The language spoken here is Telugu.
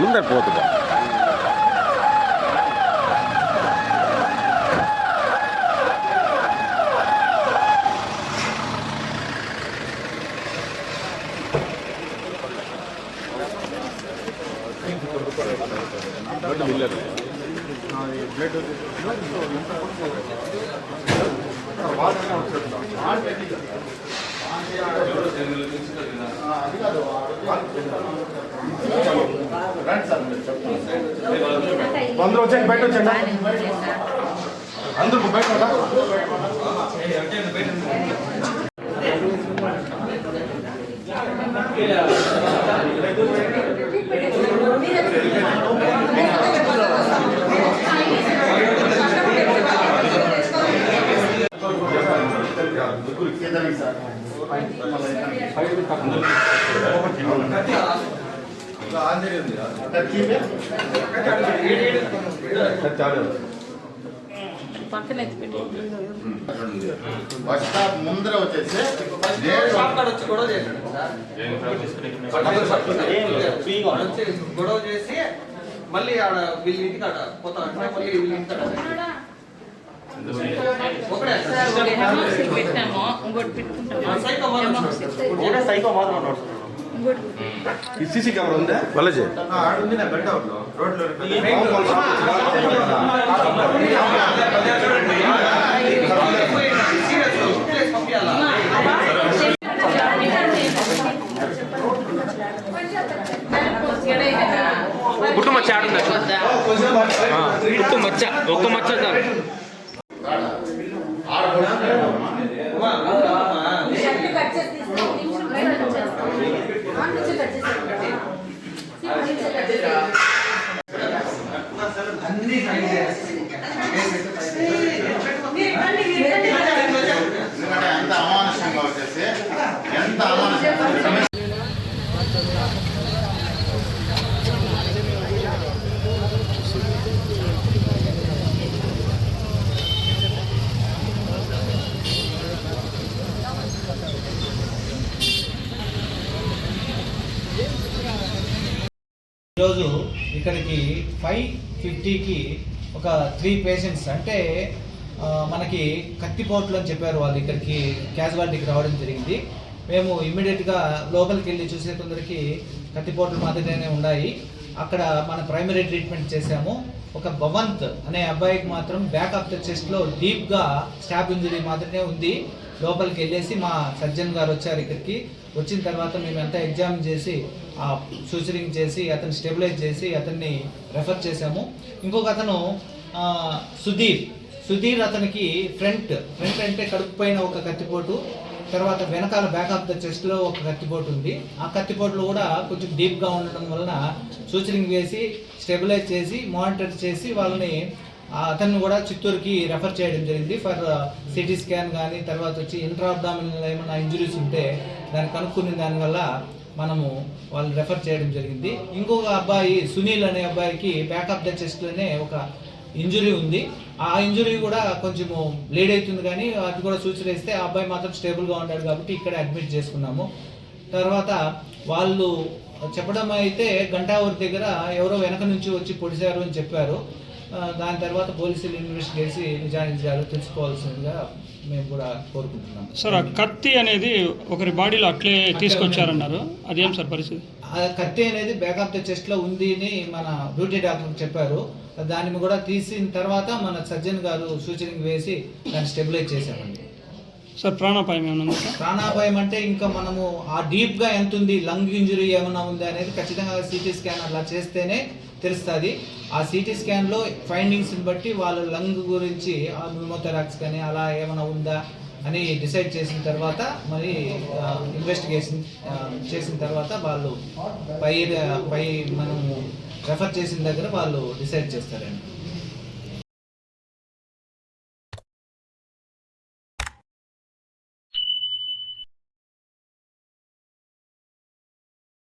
ముందే పోతుంది. అందరూ వచ్చేయండి, బయట వచ్చేయండి, అందరూ బయట బస్ స్టాప్ ముందర వచ్చేసి గొడవ చేసి మళ్ళీ ఆడ వీళ్ళ ఇంటికి ఆడ పోతా మళ్ళీ వీళ్ళ ఇంటికి సీసీ కెమెరా ఉందా వాళ్ళజీ ఉంది నా బెడ్ అవుట్ లో రోడ్లో పుట్టు మచ్చ ఆడుందా పుట్టు మచ్చ ఒక్క మచ్చ చాలు. ఎంత అమానుషంగా వచ్చేసి ఎంత అమానుషంగా ఈరోజు ఇక్కడికి 5:50కి ఒక 3 పేషెంట్స్ అంటే మనకి కత్తిపోట్లు అని చెప్పారు. వాళ్ళు ఇక్కడికి క్యాజువాలిటీకి రావడం జరిగింది. మేము ఇమ్మీడియట్గా లోపలికి వెళ్ళి చూసే కొందరికి కత్తిపోట్లు మాదిరిగానే ఉన్నాయి. అక్కడ మన ప్రైమరీ ట్రీట్మెంట్ చేశాము. ఒక భవంత్ అనే అబ్బాయికి మాత్రం బ్యాక్ ఆఫ్ ద చెస్ట్లో డీప్గా స్టాబ్ ఇంజరీ మాత్రమే ఉంది. లోపలికి వెళ్ళేసి మా సర్జన్ గారు వచ్చారు. ఇక్కడికి వచ్చిన తర్వాత మేము అంతా ఎగ్జామిన్ చేసి సూచరింగ్ చేసి అతన్ని స్టెబిలైజ్ చేసి అతన్ని రెఫర్ చేశాము. ఇంకొక అతను సుధీర్ అతనికి ఫ్రంట్ అంటే కడుపు పైన ఒక కత్తిపోటు, తర్వాత వెనకాల బ్యాక్ ఆఫ్ ద చెస్ట్లో ఒక కత్తిపోటు ఉంది. ఆ కత్తిపోటులో కూడా కొంచెం డీప్గా ఉండడం వలన సూచరింగ్ వేసి స్టెబిలైజ్ చేసి మానిటర్ చేసి వాళ్ళని అతన్ని కూడా చిత్తూరుకి రెఫర్ చేయడం జరిగింది ఫర్ సిటీ స్కాన్. కానీ తర్వాత వచ్చి ఇంట్రాబ్డామినల్ ఏమైనా ఇంజురీస్ ఉంటే దాన్ని కనుక్కునే దానివల్ల మనము వాళ్ళు రెఫర్ చేయడం జరిగింది. ఇంకొక అబ్బాయి సునీల్ అనే అబ్బాయికి బ్యాక్ ఆఫ్ ద చెస్ట్లోనే ఒక ఇంజురీ ఉంది. ఆ ఇంజురీ కూడా కొంచెము బ్లీడ్ అవుతుంది, కానీ అది కూడా సూచరిస్తే ఆ అబ్బాయి మాత్రం స్టేబుల్గా ఉన్నాడు కాబట్టి ఇక్కడ అడ్మిట్ చేసుకున్నాము. తర్వాత వాళ్ళు చెప్పడం అయితే గంటావూరు దగ్గర ఎవరో వెనక నుంచి వచ్చి పొడిచారు అని చెప్పారు. దాని తర్వాత పోలీసులు ఇన్వెస్ట్ చేసి నిజానిజాలు తెలుసుకోవాల్సిందిగా మేము కూడా కోరుకుంటున్నాం. సార్, ఆ కత్తి అనేది ఒకరి బాడీలో అట్లే తీసుకొచ్చారన్నారు, అదేం సార్ పరిస్థితి? ఆ కత్తి అనేది బ్యాక్ ఆఫ్ ద చెస్ట్లో ఉంది అని మన డ్యూటీ డాక్టర్ చెప్పారు. దాన్ని కూడా తీసిన తర్వాత మన సర్జన్ గారు సూచనలు వేసి దాన్ని స్టెబిలైజ్ చేశామండి. సార్, ప్రాణాపాయం ఏమైనా ఉందా? ప్రాణాపాయం అంటే ఇంకా మనము ఆ డీప్గా ఎంత ఉంది, లంగ్ ఇంజురీ ఏమైనా ఉందా అనేది ఖచ్చితంగా సిటీ స్కాన్ అలా చేస్తేనే తెలుస్తుంది. ఆ సిటీ స్కాన్లో ఫైండింగ్స్ని బట్టి వాళ్ళు లంగ్ గురించి న్యూమోథెరాక్స్ కానీ అలా ఏమైనా ఉందా అని డిసైడ్ చేసిన తర్వాత మరి ఇన్వెస్టిగేషన్ చేసిన తర్వాత వాళ్ళు పై మనము రెఫర్ చేసిన దగ్గర వాళ్ళు డిసైడ్ చేస్తారండి.